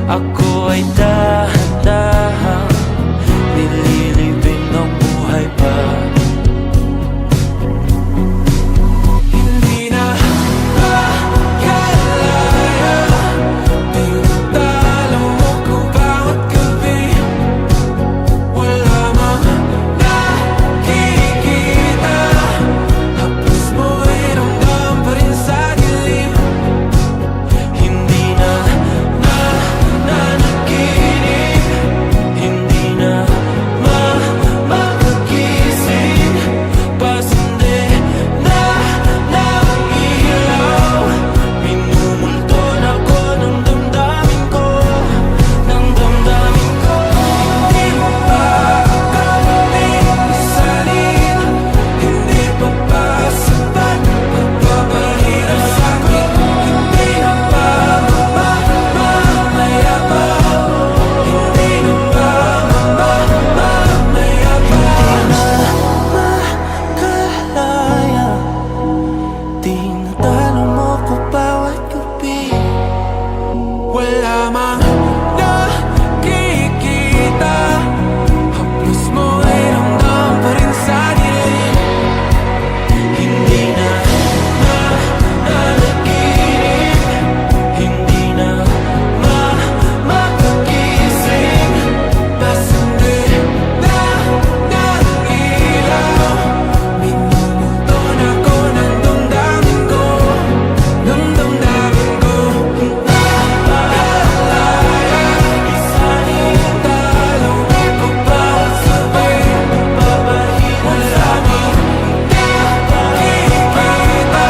Ako ay dahan-dahang nililibing ng buhay pa. Hindi na makalaya, tinatalo mo ko bawat gabi. Wala mang nakikita, haplos mo ay ramdam pa rin sa dilim. Hindi na nananaginip, hindi na makagising. Pasindi na ng ilaw, minumulton ako ng damdamin ko, ng damdamin ko. Hindi mo pa akalaing isalin, hindi pa ba sapat pagpapahirap sa'kin? Hindi na ba mamamaya pa? Hindi na ba mamamaya pa? Makalaya, tinatalo mo ko bawat gabi. Wala mang nakikita, haplos mo ay ramdam pa rin sa dilim. Hindi na nananaginip, hindi na makagising. Pasindi na ng ilaw, minumulton ako ng damdamin ko, ng damdamin ko. Nakalaya, isalin talo ko bawat sabi. Papahirap sa'kin, nakikita,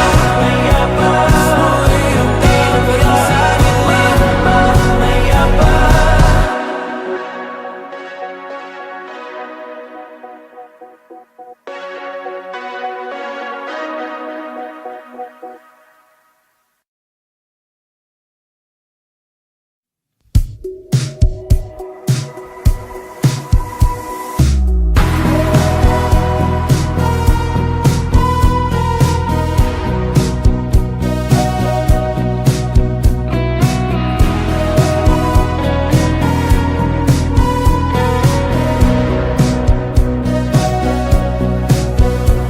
haplos mo ay ramdam pa rin sa dilim. Mamaya pa.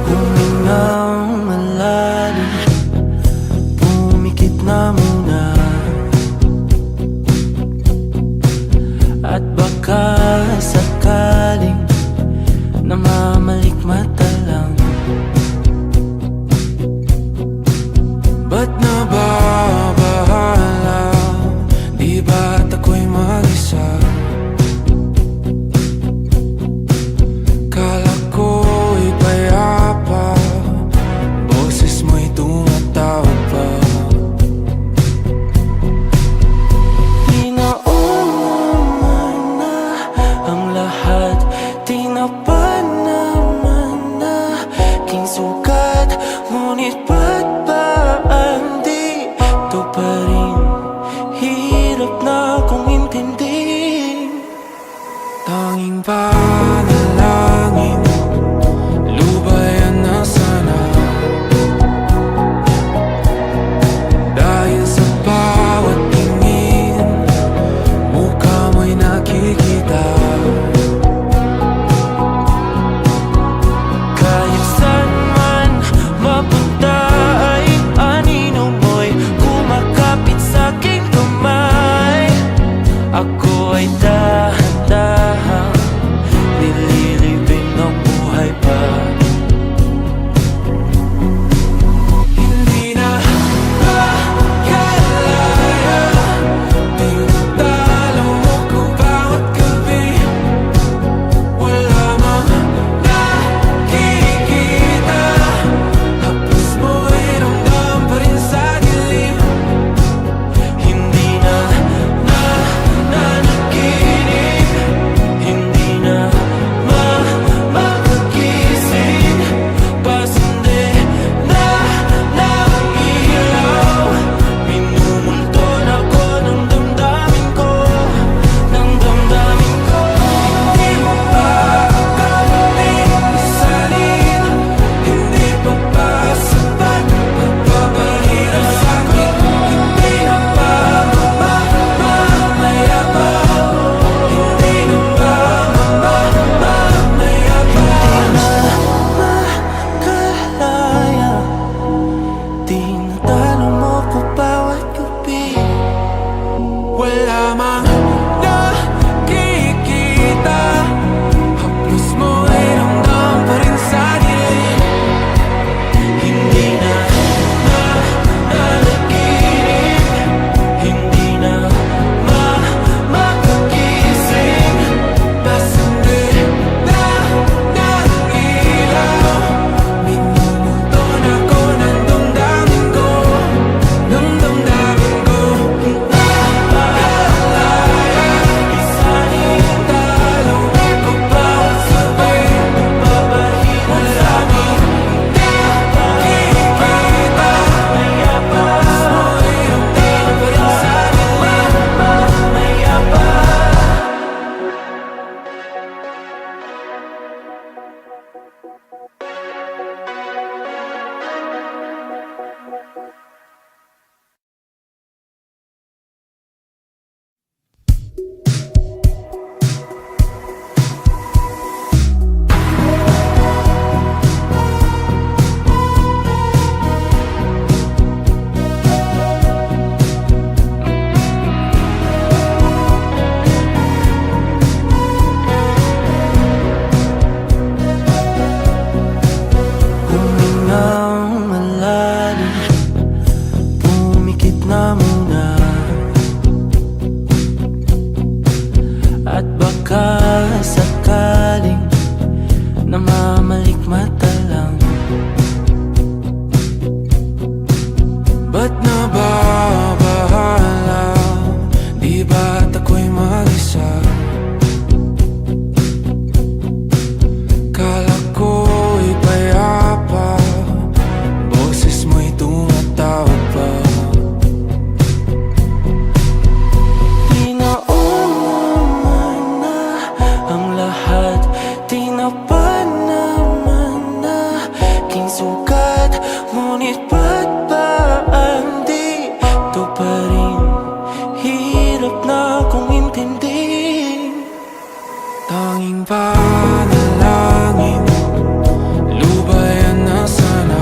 Humingang malalim, pumikit na muna, at baka sakaling namamalikmata lang. Ba't nababahala? Di ba't ako'y mag-isa? Kala ko'y payapa, boses mo'y tumatawag pa. Tinaon naman na ang lahat, tinapan naman na aking sugat. Ngunit ba't ba andito pa rin? Hirap na akong intindihin. Tanging panalangin, lubayan na sana. Dahil sa bawat tingin, mukha mo'y nakikita. Kahit saan man mapunta ay anino mo'y kumakapit sa'king kamay. Ako ay dahan-dahang nililibing ng buhay pa. Hindi na makalaya, tinatalo mo ko bawat gabi. Wala mang nakikita, haplos mo ay ramdam pa rin sa dilim. Hindi na nananaginip, wala mang nakikita. Haplos mo ay ramdam pa rin sa dilim. Hindi na nanaginip, hindi na makakising. Pasindi na ng ilaw, minumugton ako ng damdamin ko, ng damdamin ko. Naaalala, isanin ang dalaw ko bawat gabi. Babahina lamang nakikita. Mayabas mo ay ramdam pa rin sa dilim. Mayabas. Humingang malalim, pumikit na muna, at baka sakaling namamalikmata lang. Ba't nababahala? Di ba't ako'y mag-isa? Kala ko'y payapa, boses mo'y tumatawag pa. Di naman na ang lahat, di na pa naman na king sukat. Ngunit ba't ba ang dito pa rin? Hirap na kong intindihin. Tanging panalangin, lubayan na sana.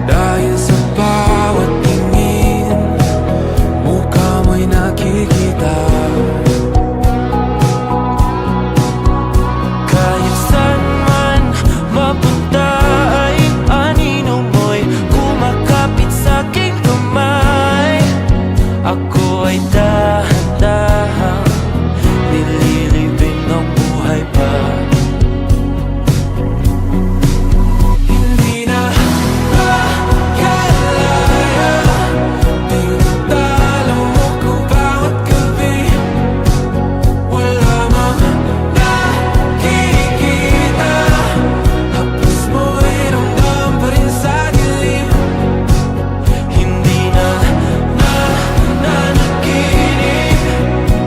Dahil sa bawat tingin, mukha mo'y nakikita. Kahit saan man mapunta ay anino mo'y kumakapit sa aking kamay. Ako ay dahan-dahan nililibing ng buhay pa. Hindi na makalaya, tinatalo mo ko bawat gabi. Wala mang nakikita, haplos mo ay ramdam pa rin sa dilim. Hindi na nanaginip,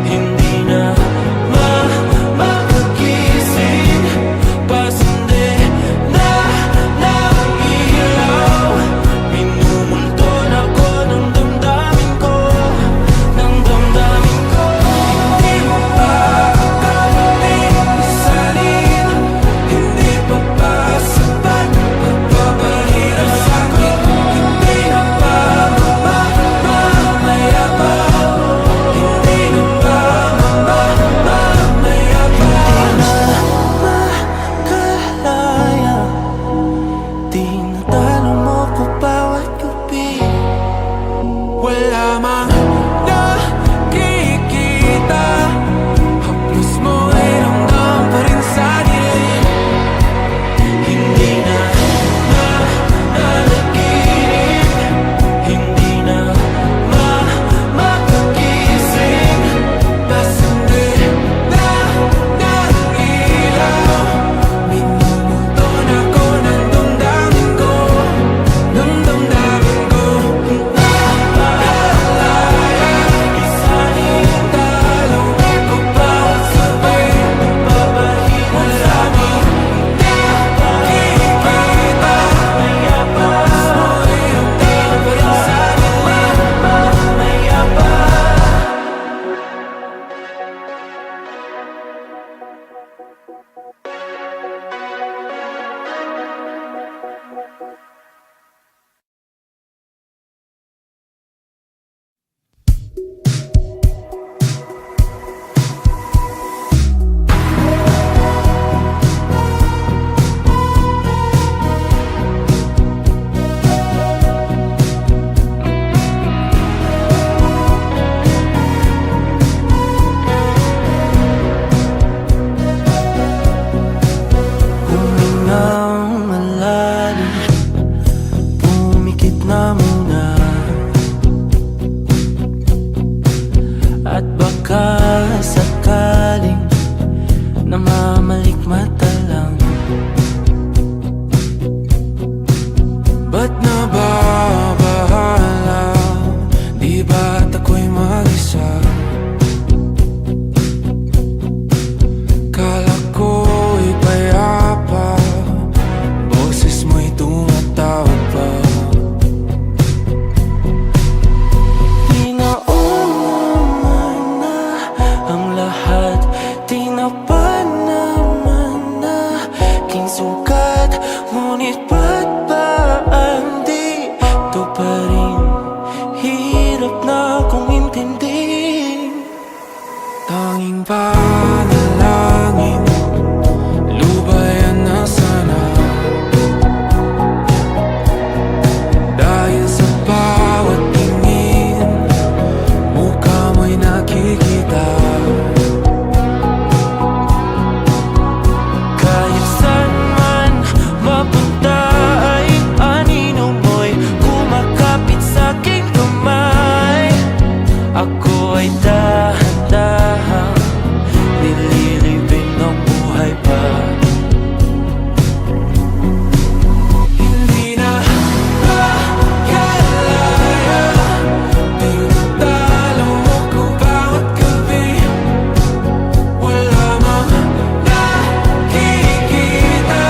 hindi na makakising. Pasindi na ng ilaw, minumulton ako ng damdamin ko, ng damdamin ko. Hindi mo pa kalamin isalin, hindi pa ba sapat pagpapahirap sa'kin? Hindi na ba mamamaya pa? Hindi na ba mamamaya pa? Makalaya, tinatalo mo ko bawat gabi. Wala mang nakikita, haplos mo ay ramdam pa rin sa dilim. Hindi na nanaginip, hindi na makakising. Pasindi na ng ilaw, minumugton ako ng damdamin ko, ng damdamin ko. Naaalala, Humingang malalim, pumikit na muna, at baka sakaling namamalikmata lang. Ba't nababahala? Di ba't ako'y mag-isa? Kala ko'y payapa, boses mo'y tumatawag pa. Di naman na ang lahat, di na pa naman na aking sukat. Ngunit ba't ba di ito pa rin? Hirap na kong intindihin. Tanging panalangin, lubayan na sana. Dahil sa bawat tingin, mukha mo'y nakikita. Kahit saan man mapunta ay anino mo'y kumakapit sa'king kamay. Ako ay dahan-dahan nililibing ng buhay pa. Hindi na makalaya, tinatalo mo ko bawat gabi. Wala mang nakikita,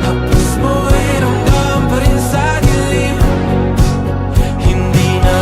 haplos mo'y ramdam pa rin sa dilim. Hindi na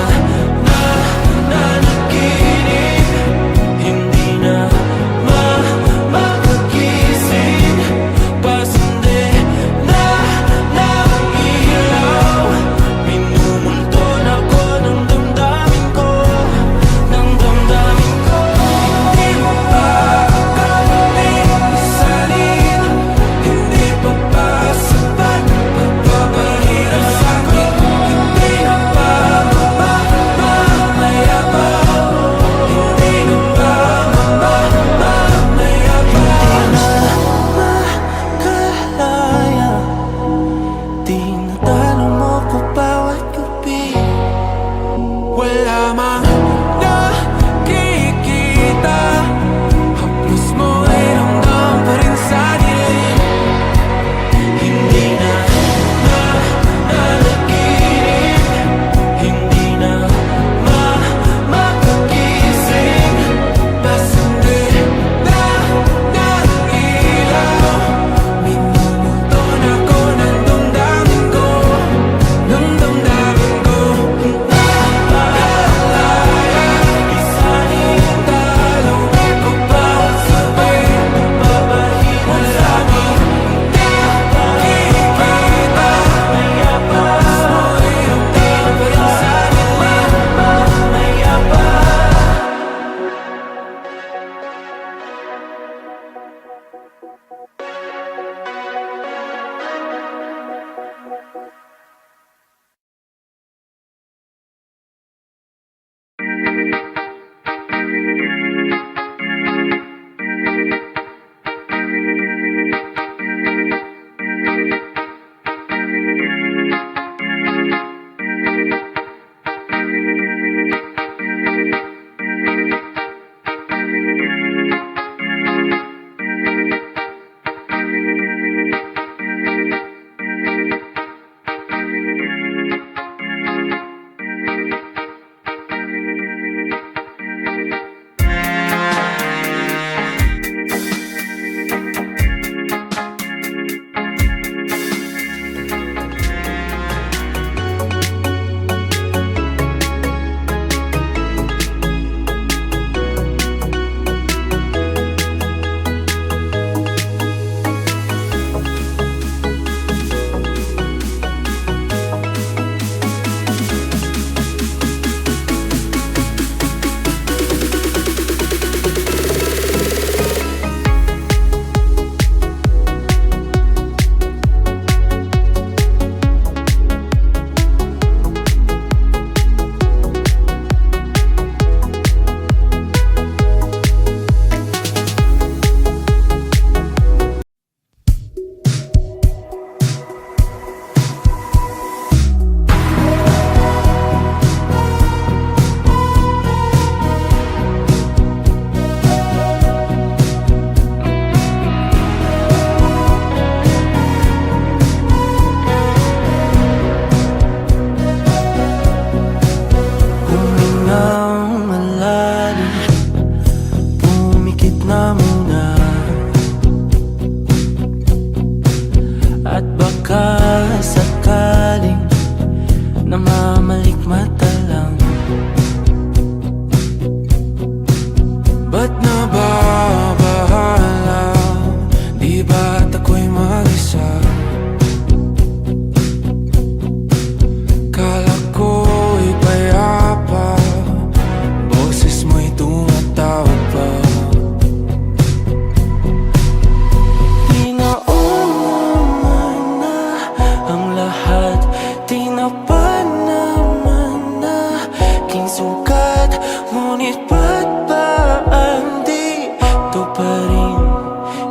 aking sugat. Ngunit ba't ba andito pa rin?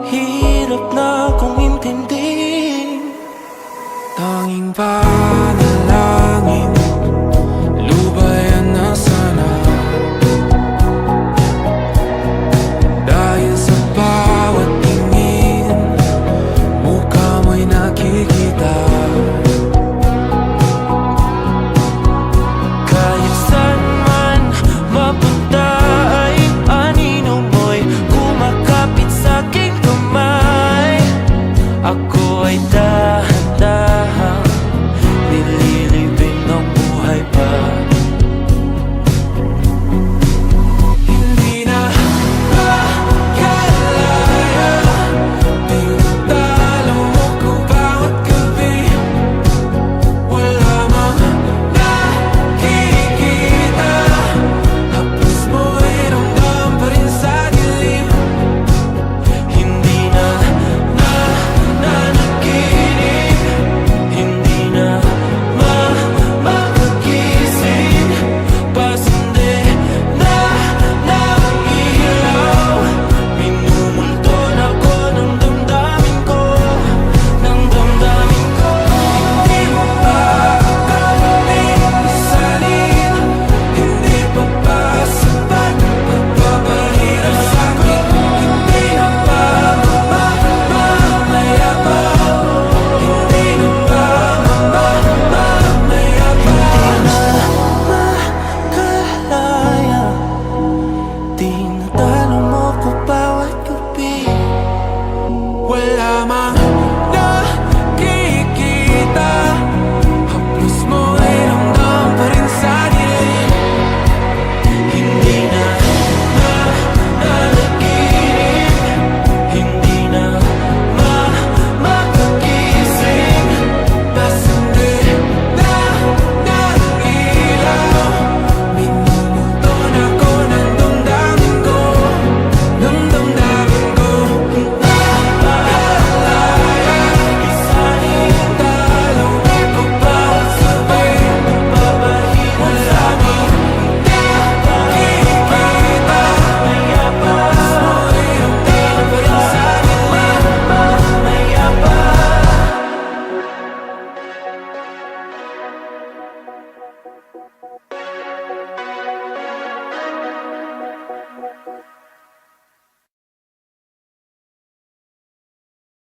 Hirap na kong intindihin. Tanging ba